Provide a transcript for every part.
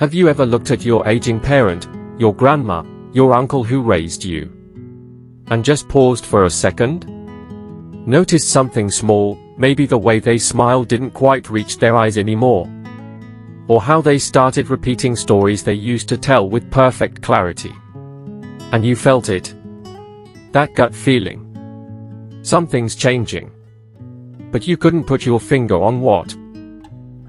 Have you ever looked at your aging parent, your grandma, your uncle who raised you, and just paused for a second? Noticed something small, maybe the way they smiled didn't quite reach their eyes anymore. Or how they started repeating stories they used to tell with perfect clarity. And you felt it. That gut feeling. Something's changing. But you couldn't put your finger on what.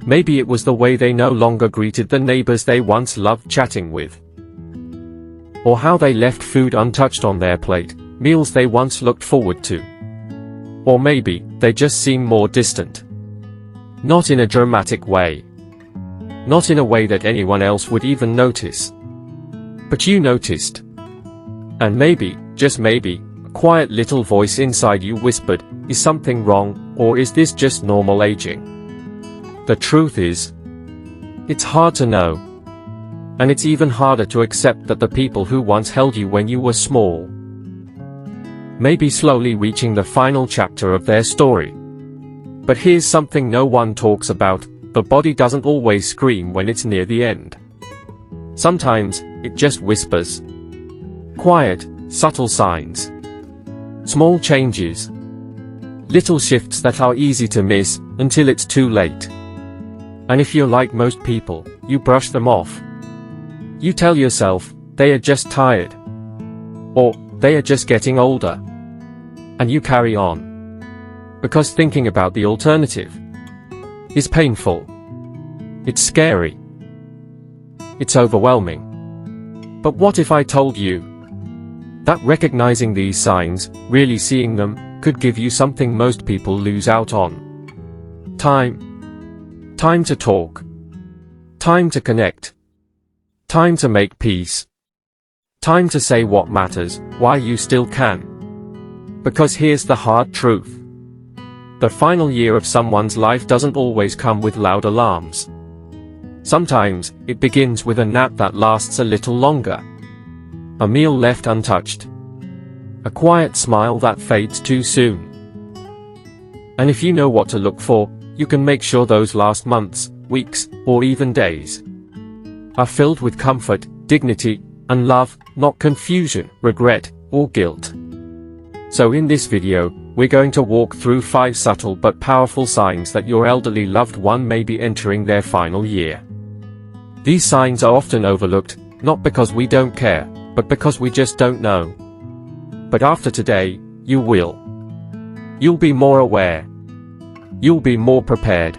Maybe it was the way they no longer greeted the neighbors they once loved chatting with. Or how they left food untouched on their plate, meals they once looked forward to. Or maybe, they just seemed more distant. Not in a dramatic way. Not in a way that anyone else would even notice. But you noticed. And maybe, just maybe, a quiet little voice inside you whispered, "Is something wrong, or is this just normal aging?" The truth is, it's hard to know. And it's even harder to accept that the people who once held you when you were small may be slowly reaching the final chapter of their story. But here's something no one talks about: the body doesn't always scream when it's near the end. Sometimes, it just whispers. Quiet, subtle signs. Small changes. Little shifts that are easy to miss, until it's too late. And if you're like most people, you brush them off. You tell yourself, they are just tired. Or, they are just getting older. And you carry on. Because thinking about the alternative is painful. It's scary. It's overwhelming. But what if I told you that recognizing these signs, really seeing them, could give you something most people lose out on? Time. Time to talk. Time to connect. Time to make peace. Time to say what matters, why you still can. Because here's the hard truth. The final year of someone's life doesn't always come with loud alarms. Sometimes, it begins with a nap that lasts a little longer. A meal left untouched. A quiet smile that fades too soon. And if you know what to look for, you can make sure those last months, weeks, or even days are filled with comfort, dignity, and love, not confusion, regret, or guilt. So in this video, we're going to walk through 5 subtle but powerful signs that your elderly loved one may be entering their final year. These signs are often overlooked, not because we don't care, but because we just don't know. But after today, you will. You'll be more aware. You'll be more prepared.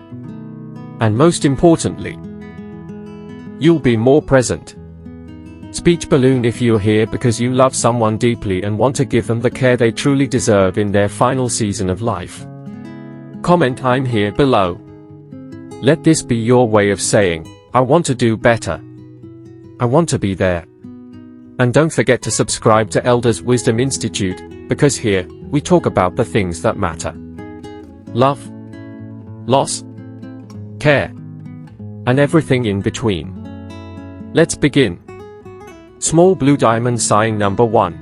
And most importantly, you'll be more present. Speech balloon if you're here because you love someone deeply and want to give them the care they truly deserve in their final season of life. Comment "I'm here" below. Let this be your way of saying, "I want to do better. I want to be there." And don't forget to subscribe to Elders Wisdom Institute, because here, we talk about the things that matter. Love, loss, care, and everything in between. Let's begin. Small blue diamond sign number 1.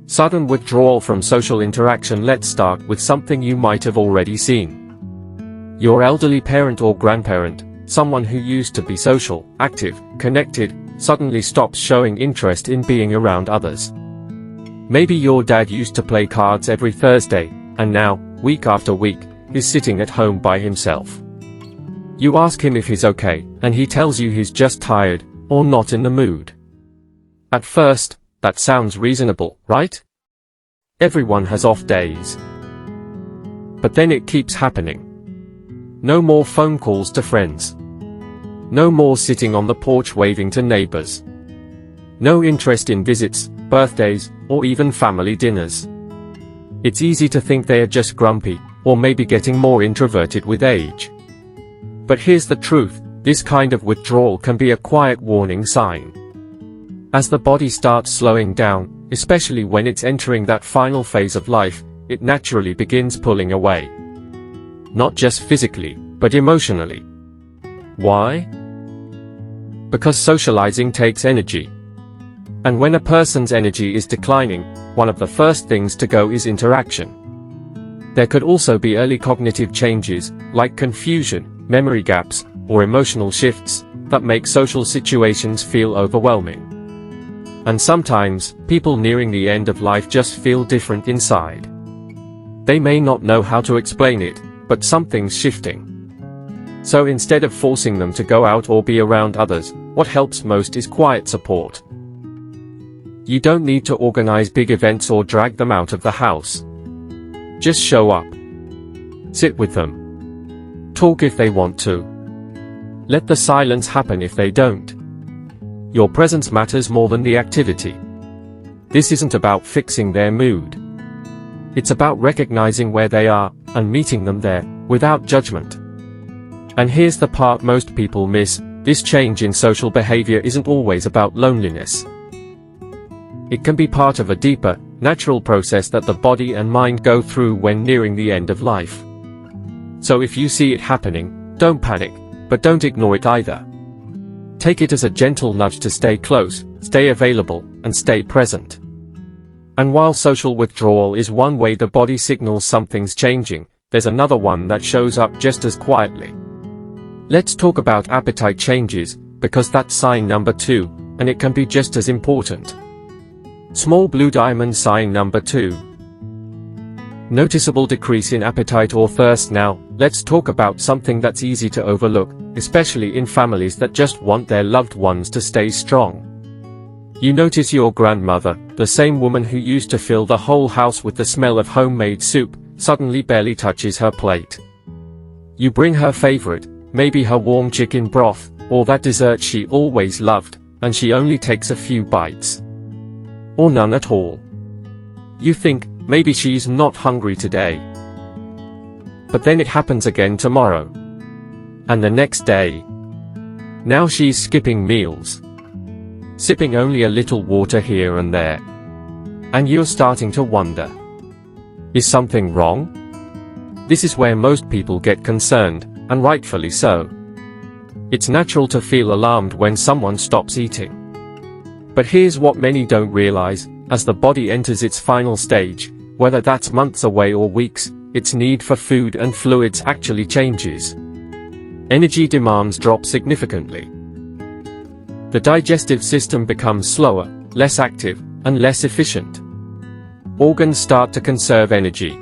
Sudden withdrawal from social interaction. Let's start with something you might have already seen. Your elderly parent or grandparent, someone who used to be social, active, connected, suddenly stops showing interest in being around others. Maybe your dad used to play cards every Thursday, and now, week after week, is sitting at home by himself. You ask him if he's okay, and he tells you he's just tired, or not in the mood. At first, that sounds reasonable, right? Everyone has off days. But then it keeps happening. No more phone calls to friends. No more sitting on the porch waving to neighbors. No interest in visits, birthdays, or even family dinners. It's easy to think they are just grumpy, or maybe getting more introverted with age. But here's the truth, this kind of withdrawal can be a quiet warning sign. As the body starts slowing down, especially when it's entering that final phase of life, it naturally begins pulling away. Not just physically, but emotionally. Why? Because socializing takes energy. And when a person's energy is declining, one of the first things to go is interaction. There could also be early cognitive changes, like confusion, memory gaps, or emotional shifts, that make social situations feel overwhelming. And sometimes, people nearing the end of life just feel different inside. They may not know how to explain it, but something's shifting. So instead of forcing them to go out or be around others, what helps most is quiet support. You don't need to organize big events or drag them out of the house. Just show up. Sit with them. Talk if they want to. Let the silence happen if they don't. Your presence matters more than the activity. This isn't about fixing their mood. It's about recognizing where they are, and meeting them there, without judgment. And here's the part most people miss: this change in social behavior isn't always about loneliness. It can be part of a deeper, natural process that the body and mind go through when nearing the end of life. So if you see it happening, don't panic, but don't ignore it either. Take it as a gentle nudge to stay close, stay available, and stay present. And while social withdrawal is one way the body signals something's changing, there's another one that shows up just as quietly. Let's talk about appetite changes, because that's sign number 2, and it can be just as important. Small blue diamond sign number 2. Noticeable decrease in appetite or thirst. Now, let's talk about something that's easy to overlook, especially in families that just want their loved ones to stay strong. You notice your grandmother, the same woman who used to fill the whole house with the smell of homemade soup, suddenly barely touches her plate. You bring her favorite, maybe her warm chicken broth, or that dessert she always loved, and she only takes a few bites. Or none at all. You think, maybe she's not hungry today. But then it happens again tomorrow. And the next day. Now she's skipping meals. Sipping only a little water here and there. And you're starting to wonder. Is something wrong? This is where most people get concerned, and rightfully so. It's natural to feel alarmed when someone stops eating. But here's what many don't realize: as the body enters its final stage, whether that's months away or weeks, its need for food and fluids actually changes. Energy demands drop significantly. The digestive system becomes slower, less active, and less efficient. Organs start to conserve energy.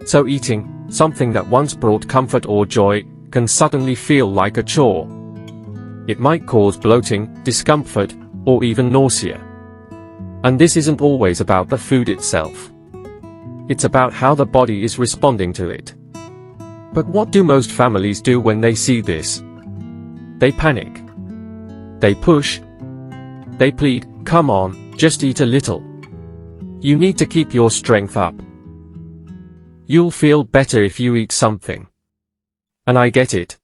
So eating, something that once brought comfort or joy, can suddenly feel like a chore. It might cause bloating, discomfort, or even nausea. And this isn't always about the food itself. It's about how the body is responding to it. But what do most families do when they see this? They panic. They push. They plead, "Come on, just eat a little. You need to keep your strength up. You'll feel better if you eat something." And I get it.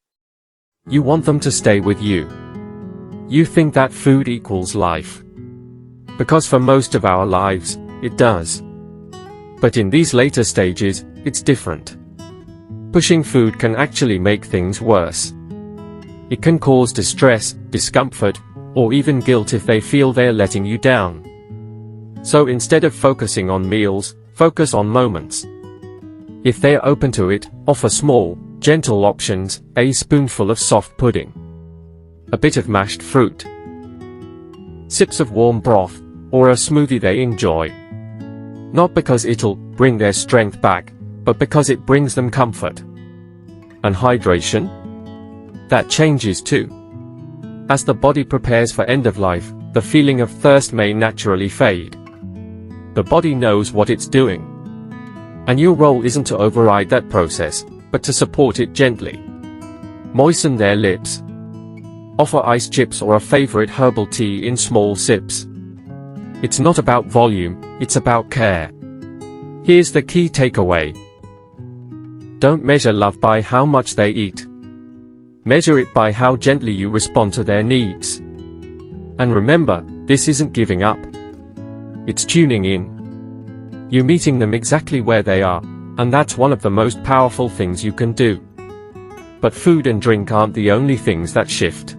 You want them to stay with you. You think that food equals life. Because for most of our lives, it does. But in these later stages, it's different. Pushing food can actually make things worse. It can cause distress, discomfort, or even guilt if they feel they're letting you down. So instead of focusing on meals, focus on moments. If they're open to it, offer small, gentle options: a spoonful of soft pudding, a bit of mashed fruit, sips of warm broth, or a smoothie they enjoy. Not because it'll bring their strength back, but because it brings them comfort. And hydration? That changes too. As the body prepares for end of life, the feeling of thirst may naturally fade. The body knows what it's doing. And your role isn't to override that process, but to support it gently. Moisten their lips. Offer ice chips or a favorite herbal tea in small sips. It's not about volume, it's about care. Here's the key takeaway. Don't measure love by how much they eat. Measure it by how gently you respond to their needs. And remember, this isn't giving up. It's tuning in. You're meeting them exactly where they are, and that's one of the most powerful things you can do. But food and drink aren't the only things that shift.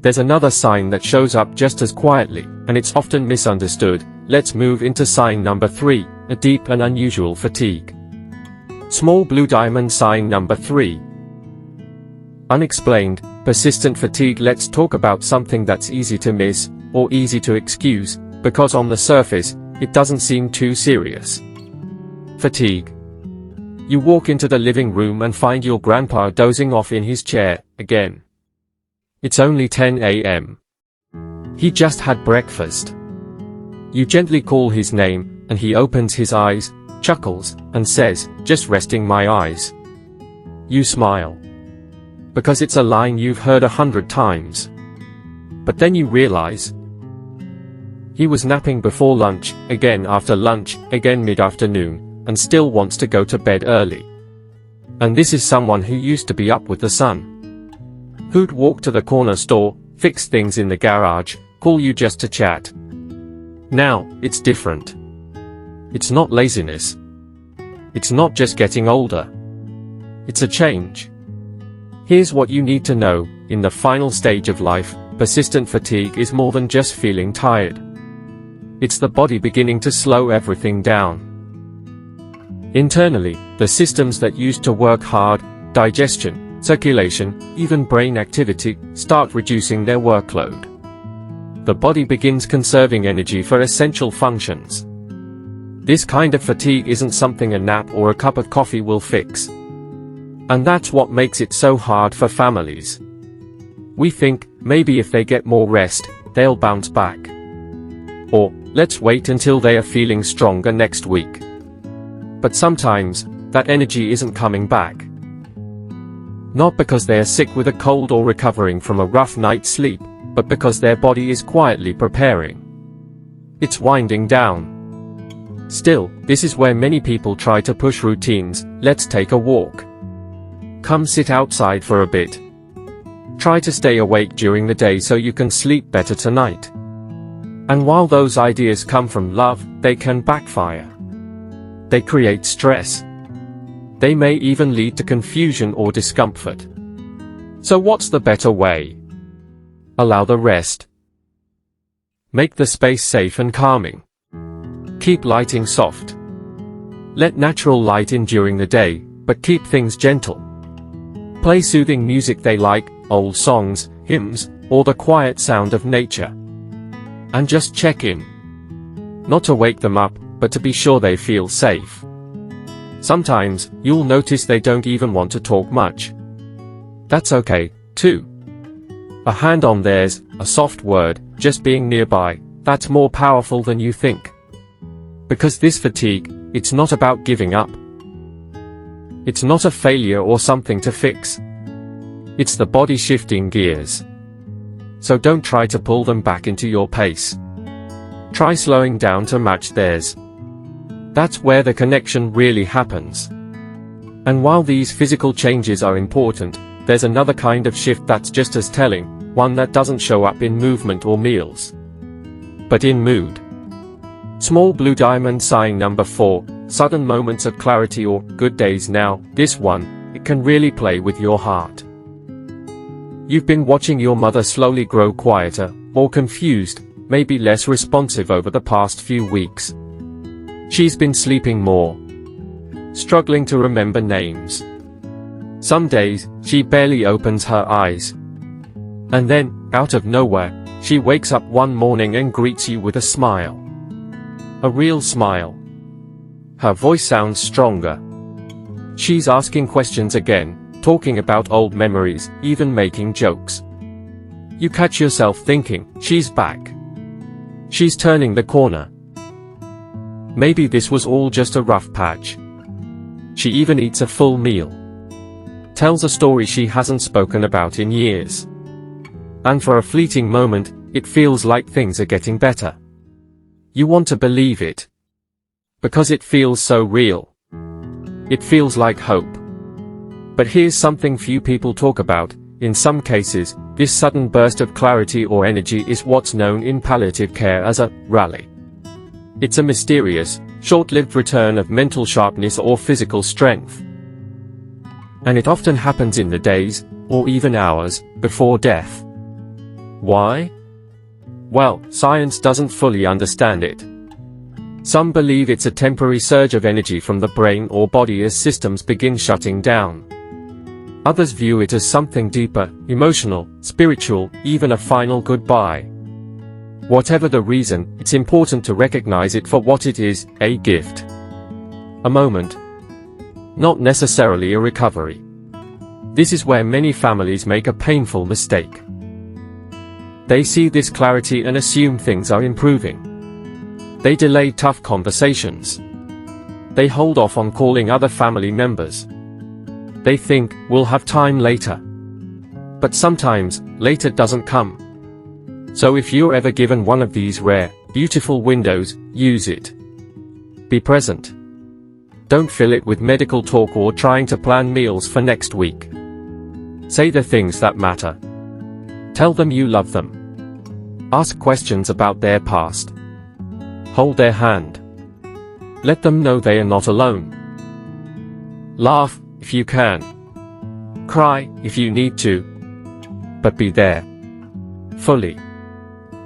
There's another sign that shows up just as quietly, and it's often misunderstood. Let's move into sign number 3, a deep and unusual fatigue. Small blue diamond sign number 3. Unexplained, persistent fatigue. Let's talk about something that's easy to miss, or easy to excuse, because on the surface, it doesn't seem too serious. Fatigue. You walk into the living room and find your grandpa dozing off in his chair, again. It's only 10 a.m. He just had breakfast. You gently call his name, and he opens his eyes, chuckles, and says, "Just resting my eyes." You smile. Because it's a line you've heard 100 times. But then you realize, he was napping before lunch, again after lunch, again mid-afternoon, and still wants to go to bed early. And this is someone who used to be up with the sun. Who'd walk to the corner store, fix things in the garage, call you just to chat. Now, it's different. It's not laziness. It's not just getting older. It's a change. Here's what you need to know: in the final stage of life, persistent fatigue is more than just feeling tired. It's the body beginning to slow everything down. Internally, the systems that used to work hard, digestion, circulation, even brain activity, start reducing their workload. The body begins conserving energy for essential functions. This kind of fatigue isn't something a nap or a cup of coffee will fix. And that's what makes it so hard for families. We think, maybe if they get more rest, they'll bounce back. Or, let's wait until they are feeling stronger next week. But sometimes, that energy isn't coming back. Not because they are sick with a cold or recovering from a rough night's sleep, but because their body is quietly preparing. It's winding down. Still, this is where many people try to push routines. Let's take a walk. Come sit outside for a bit. Try to stay awake during the day so you can sleep better tonight. And while those ideas come from love, they can backfire. They create stress. They may even lead to confusion or discomfort. So what's the better way? Allow the rest. Make the space safe and calming. Keep lighting soft. Let natural light in during the day, but keep things gentle. Play soothing music they like, old songs, hymns, or the quiet sound of nature. And just check in. Not to wake them up, but to be sure they feel safe. Sometimes, you'll notice they don't even want to talk much. That's okay, too. A hand on theirs, a soft word, just being nearby, that's more powerful than you think. Because this fatigue, it's not about giving up. It's not a failure or something to fix. It's the body shifting gears. So don't try to pull them back into your pace. Try slowing down to match theirs. That's where the connection really happens. And while these physical changes are important, there's another kind of shift that's just as telling, one that doesn't show up in movement or meals, but in mood. Small blue diamond sign number 4, sudden moments of clarity or good days. Now, this one, it can really play with your heart. You've been watching your mother slowly grow quieter, more confused, maybe less responsive over the past few weeks. She's been sleeping more, struggling to remember names. Some days, she barely opens her eyes. And then, out of nowhere, she wakes up one morning and greets you with a smile. A real smile. Her voice sounds stronger. She's asking questions again, talking about old memories, even making jokes. You catch yourself thinking, she's back. She's turning the corner. Maybe this was all just a rough patch. She even eats a full meal. Tells a story she hasn't spoken about in years. And for a fleeting moment, it feels like things are getting better. You want to believe it. Because it feels so real. It feels like hope. But here's something few people talk about. In some cases, this sudden burst of clarity or energy is what's known in palliative care as a rally. It's a mysterious, short-lived return of mental sharpness or physical strength. And it often happens in the days, or even hours, before death. Why? Well, science doesn't fully understand it. Some believe it's a temporary surge of energy from the brain or body as systems begin shutting down. Others view it as something deeper, emotional, spiritual, even a final goodbye. Whatever the reason, it's important to recognize it for what it is, a gift. A moment. Not necessarily a recovery. This is where many families make a painful mistake. They see this clarity and assume things are improving. They delay tough conversations. They hold off on calling other family members. They think, we'll have time later. But sometimes, later doesn't come. So if you're ever given one of these rare, beautiful windows, use it. Be present. Don't fill it with medical talk or trying to plan meals for next week. Say the things that matter. Tell them you love them. Ask questions about their past. Hold their hand. Let them know they are not alone. Laugh, if you can. Cry, if you need to. But be there. Fully.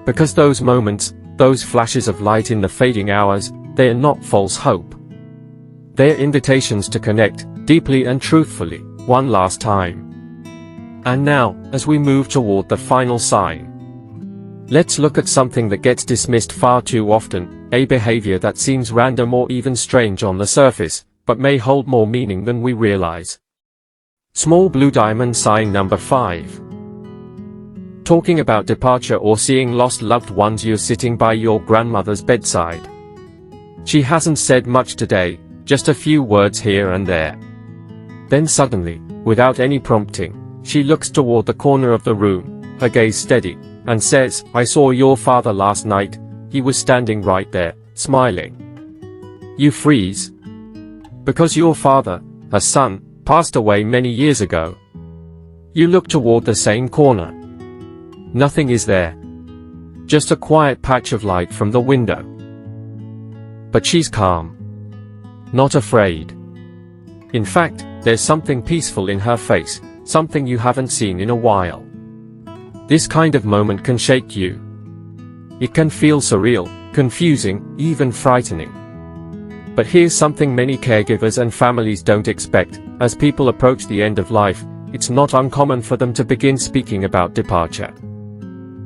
Because those moments, those flashes of light in the fading hours, they are not false hope. They are invitations to connect, deeply and truthfully, one last time. And now, as we move toward the final sign, let's look at something that gets dismissed far too often, a behavior that seems random or even strange on the surface, but may hold more meaning than we realize. Small blue diamond sign number 5. Talking about departure or seeing lost loved ones. You're sitting by your grandmother's bedside. She hasn't said much today, just a few words here and there. Then suddenly, without any prompting, she looks toward the corner of the room, her gaze steady, and says, "I saw your father last night, he was standing right there, smiling." You freeze. Because your father, her son, passed away many years ago. You look toward the same corner. Nothing is there. Just a quiet patch of light from the window. But she's calm. Not afraid. In fact, there's something peaceful in her face, something you haven't seen in a while. This kind of moment can shake you. It can feel surreal, confusing, even frightening. But here's something many caregivers and families don't expect. As people approach the end of life, it's not uncommon for them to begin speaking about departure.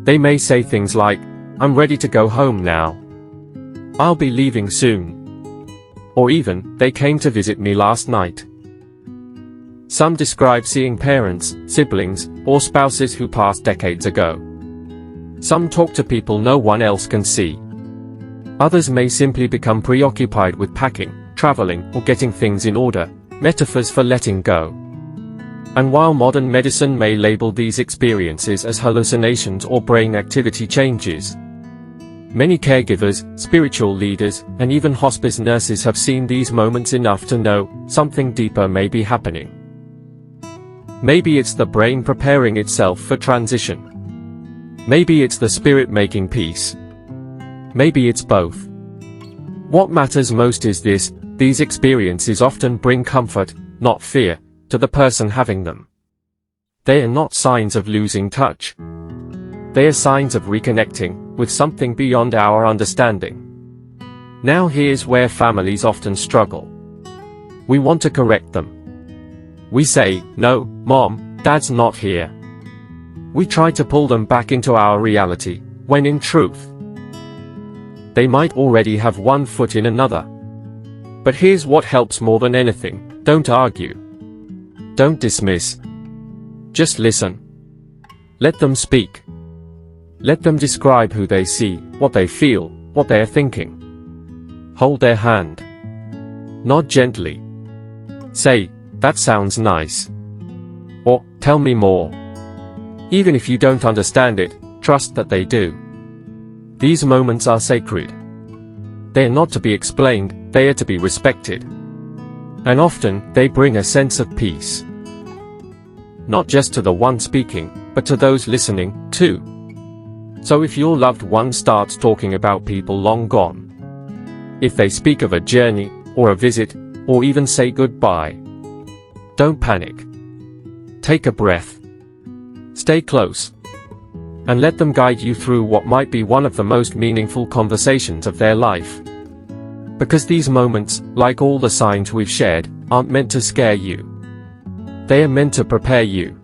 They may say things like, "I'm ready to go home now. I'll be leaving soon." Or even, "They came to visit me last night." Some describe seeing parents, siblings, or spouses who passed decades ago. Some talk to people no one else can see. Others may simply become preoccupied with packing, traveling, or getting things in order, metaphors for letting go. And while modern medicine may label these experiences as hallucinations or brain activity changes, many caregivers, spiritual leaders, and even hospice nurses have seen these moments enough to know something deeper may be happening. Maybe it's the brain preparing itself for transition. Maybe it's the spirit making peace. Maybe it's both. What matters most is this: these experiences often bring comfort, not fear, to the person having them. They are not signs of losing touch. They are signs of reconnecting with something beyond our understanding. Now here's where families often struggle. We want to correct them. We say, "No, Mom, Dad's not here." We try to pull them back into our reality, when in truth, they might already have one foot in another. But here's what helps more than anything: don't argue. Don't dismiss. Just listen. Let them speak. Let them describe who they see, what they feel, what they are thinking. Hold their hand. Nod gently. Say, "That sounds nice." Or, "Tell me more." Even if you don't understand it, trust that they do. These moments are sacred. They are not to be explained, they are to be respected. And often, they bring a sense of peace. Not just to the one speaking, but to those listening, too. So if your loved one starts talking about people long gone, if they speak of a journey, or a visit, or even say goodbye, don't panic. Take a breath. Stay close. And let them guide you through what might be one of the most meaningful conversations of their life. Because these moments, like all the signs we've shared, aren't meant to scare you. They are meant to prepare you,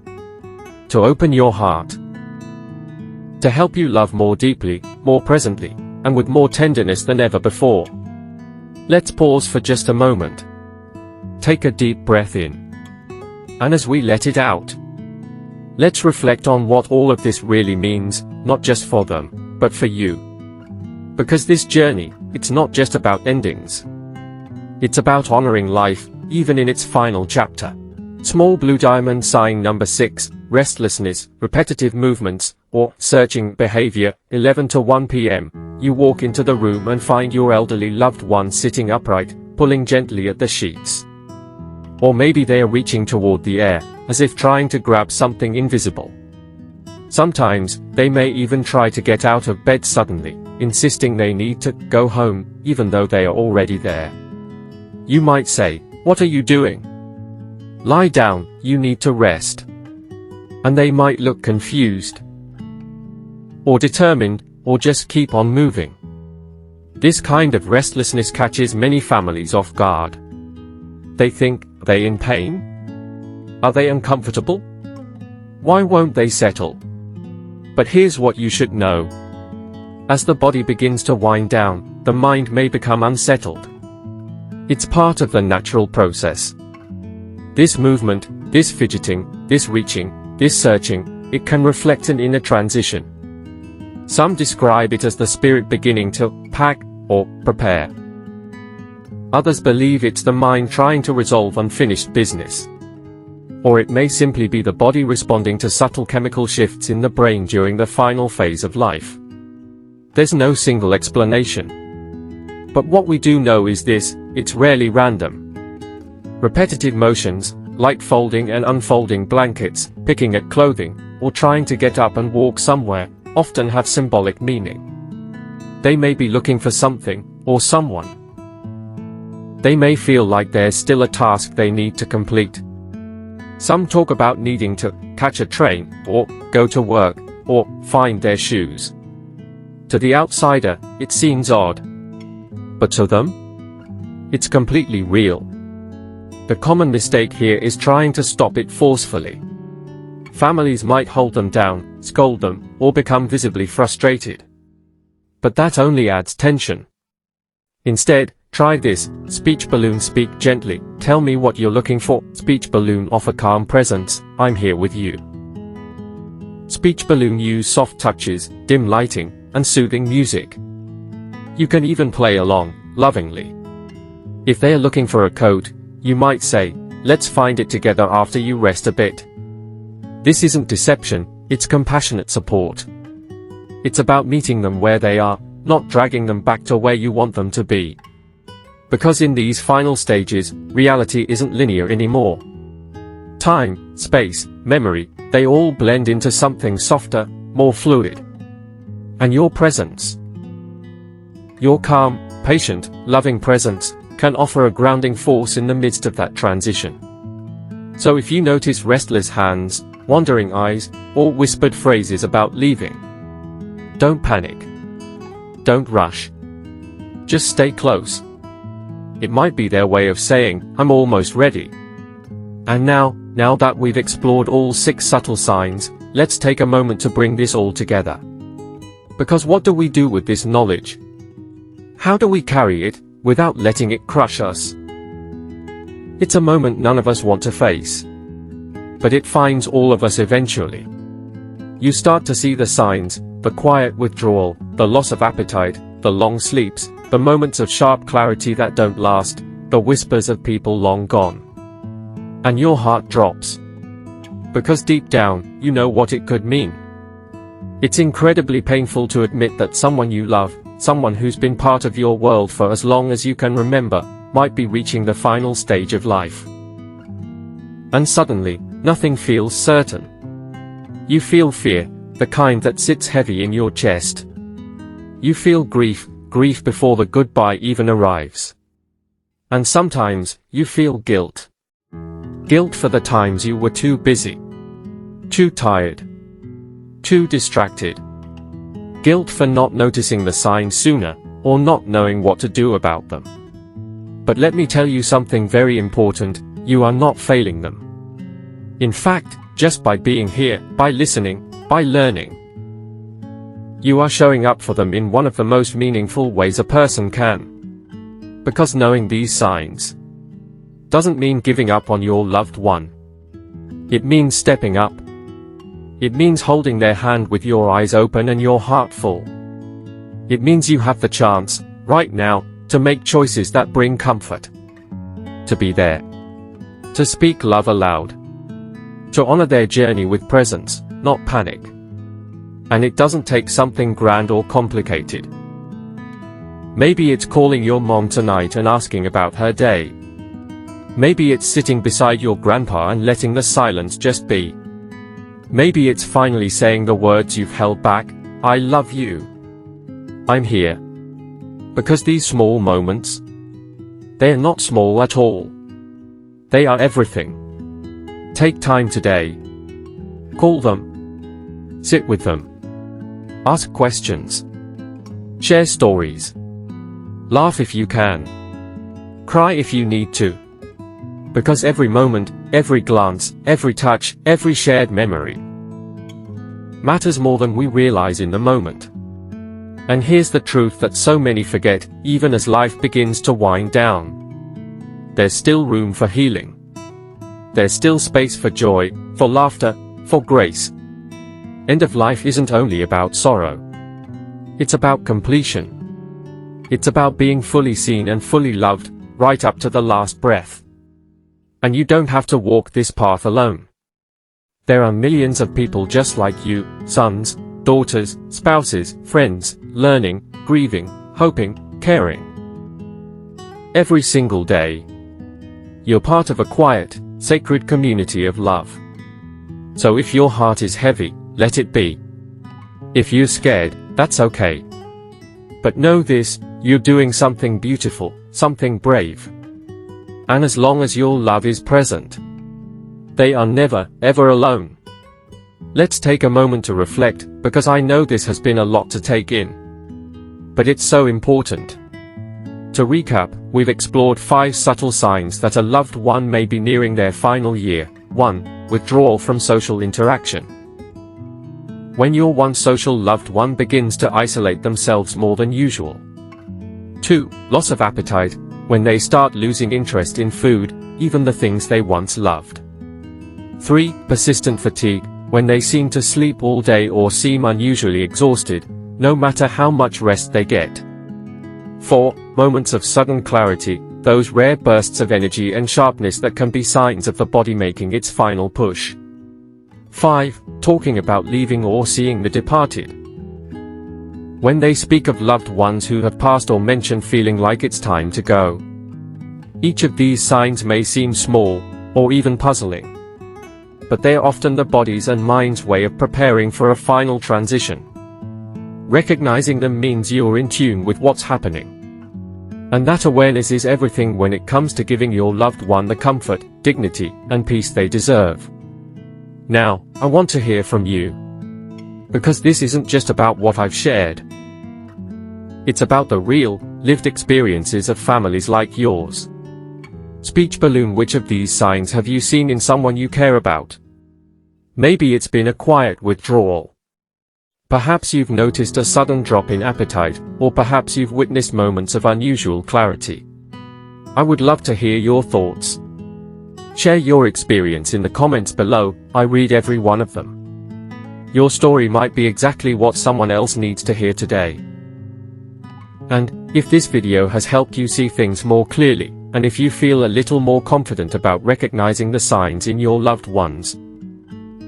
to open your heart, to help you love more deeply, more presently, and with more tenderness than ever before. Let's pause for just a moment. Take a deep breath in. And as we let it out, let's reflect on what all of this really means, not just for them, but for you. Because this journey, it's not just about endings. It's about honoring life, even in its final chapter. Small blue diamond sign number 6, restlessness, repetitive movements, or searching behavior, 11 to 1 p.m. You walk into the room and find your elderly loved one sitting upright, pulling gently at the sheets. Or maybe they are reaching toward the air, as if trying to grab something invisible. Sometimes, they may even try to get out of bed suddenly, insisting they need to go home, even though they are already there. You might say, "What are you doing? Lie down, you need to rest." And they might look confused, or determined, or just keep on moving. This kind of restlessness catches many families off guard. They think, are they in pain? Are they uncomfortable? Why won't they settle? But here's what you should know. As the body begins to wind down, the mind may become unsettled. It's part of the natural process. This movement, this fidgeting, this reaching, this searching, it can reflect an inner transition. Some describe it as the spirit beginning to pack or prepare. Others believe it's the mind trying to resolve unfinished business. Or it may simply be the body responding to subtle chemical shifts in the brain during the final phase of life. There's no single explanation. But what we do know is this: it's rarely random. Repetitive motions, like folding and unfolding blankets, picking at clothing, or trying to get up and walk somewhere, often have symbolic meaning. They may be looking for something, or someone. They may feel like there's still a task they need to complete. Some talk about needing to catch a train, or go to work, or find their shoes. To the outsider, it seems odd. But to them, it's completely real. The common mistake here is trying to stop it forcefully. Families might hold them down, scold them, or become visibly frustrated. But that only adds tension. Instead, try this: speech balloon. Speak gently, tell me what you're looking for. Speech balloon. Offer calm presence, I'm here with you. Speech balloon. Use soft touches, dim lighting, and soothing music. You can even play along, lovingly. If they are looking for a coat, you might say, "Let's find it together after you rest a bit." This isn't deception, it's compassionate support. It's about meeting them where they are, not dragging them back to where you want them to be. Because in these final stages, reality isn't linear anymore. Time, space, memory, they all blend into something softer, more fluid. And your presence, your calm, patient, loving presence, can offer a grounding force in the midst of that transition. So if you notice restless hands, wandering eyes, or whispered phrases about leaving, don't panic. Don't rush. Just stay close. It might be their way of saying, "I'm almost ready." And now that we've explored all 6 subtle signs, let's take a moment to bring this all together. Because what do we do with this knowledge? How do we carry it, without letting it crush us? It's a moment none of us want to face. But it finds all of us eventually. You start to see the signs: the quiet withdrawal, the loss of appetite, the long sleeps, the moments of sharp clarity that don't last, the whispers of people long gone. And your heart drops. Because deep down, you know what it could mean. It's incredibly painful to admit that someone you love, someone who's been part of your world for as long as you can remember, might be reaching the final stage of life. And suddenly, nothing feels certain. You feel fear, the kind that sits heavy in your chest. You feel grief before the goodbye even arrives. And sometimes, you feel guilt. Guilt for the times you were too busy, too tired, too distracted. Guilt for not noticing the signs sooner, or not knowing what to do about them. But let me tell you something very important: you are not failing them. In fact, just by being here, by listening, by learning, you are showing up for them in one of the most meaningful ways a person can. Because knowing these signs doesn't mean giving up on your loved one. It means stepping up. It means holding their hand with your eyes open and your heart full. It means you have the chance, right now, to make choices that bring comfort. To be there. To speak love aloud. To honor their journey with presence, not panic. And it doesn't take something grand or complicated. Maybe it's calling your mom tonight and asking about her day. Maybe it's sitting beside your grandpa and letting the silence just be. Maybe it's finally saying the words you've held back, I love you. I'm here. Because these small moments, they are not small at all. They are everything. Take time today. Call them. Sit with them. Ask questions. Share stories. Laugh if you can. Cry if you need to. Because every moment, every glance, every touch, every shared memory matters more than we realize in the moment. And here's the truth that so many forget, even as life begins to wind down. There's still room for healing. There's still space for joy, for laughter, for grace. End of life isn't only about sorrow. It's about completion. It's about being fully seen and fully loved, right up to the last breath. And you don't have to walk this path alone. There are millions of people just like you, sons, daughters, spouses, friends, learning, grieving, hoping, caring. Every single day, you're part of a quiet, sacred community of love. So if your heart is heavy, let it be. If you're scared, that's okay. But know this, you're doing something beautiful, something brave. And as long as your love is present, they are never, ever alone. Let's take a moment to reflect, because I know this has been a lot to take in. But it's so important. To recap, we've explored 5 subtle signs that a loved one may be nearing their final year. 1. Withdrawal from social interaction. When your one social loved one begins to isolate themselves more than usual. 2. Loss of appetite. When they start losing interest in food, even the things they once loved. 3. Persistent fatigue. When they seem to sleep all day or seem unusually exhausted, no matter how much rest they get. 4. Moments of sudden clarity. Those rare bursts of energy and sharpness that can be signs of the body making its final push. 5. Talking about leaving or seeing the departed. When they speak of loved ones who have passed or mention feeling like it's time to go. Each of these signs may seem small, or even puzzling. But they are often the body's and mind's way of preparing for a final transition. Recognizing them means you're in tune with what's happening. And that awareness is everything when it comes to giving your loved one the comfort, dignity, and peace they deserve. Now, I want to hear from you. Because this isn't just about what I've shared. It's about the real, lived experiences of families like yours. Speech balloon. Which of these signs have you seen in someone you care about? Maybe it's been a quiet withdrawal. Perhaps you've noticed a sudden drop in appetite, or perhaps you've witnessed moments of unusual clarity. I would love to hear your thoughts. Share your experience in the comments below. I read every one of them. Your story might be exactly what someone else needs to hear today. And, if this video has helped you see things more clearly, and if you feel a little more confident about recognizing the signs in your loved ones,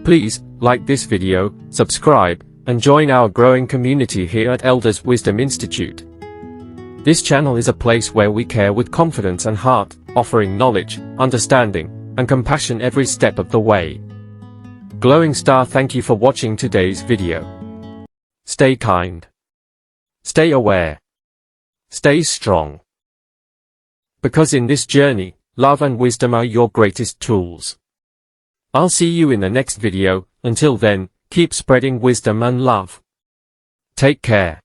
please, like this video, subscribe, and join our growing community here at Elders Wisdom Institute. This channel is a place where we care with confidence and heart, offering knowledge, understanding, and compassion every step of the way. Glowing Star, thank you for watching today's video. Stay kind. Stay aware. Stay strong. Because in this journey, love and wisdom are your greatest tools. I'll see you in the next video. Until then, keep spreading wisdom and love. Take care.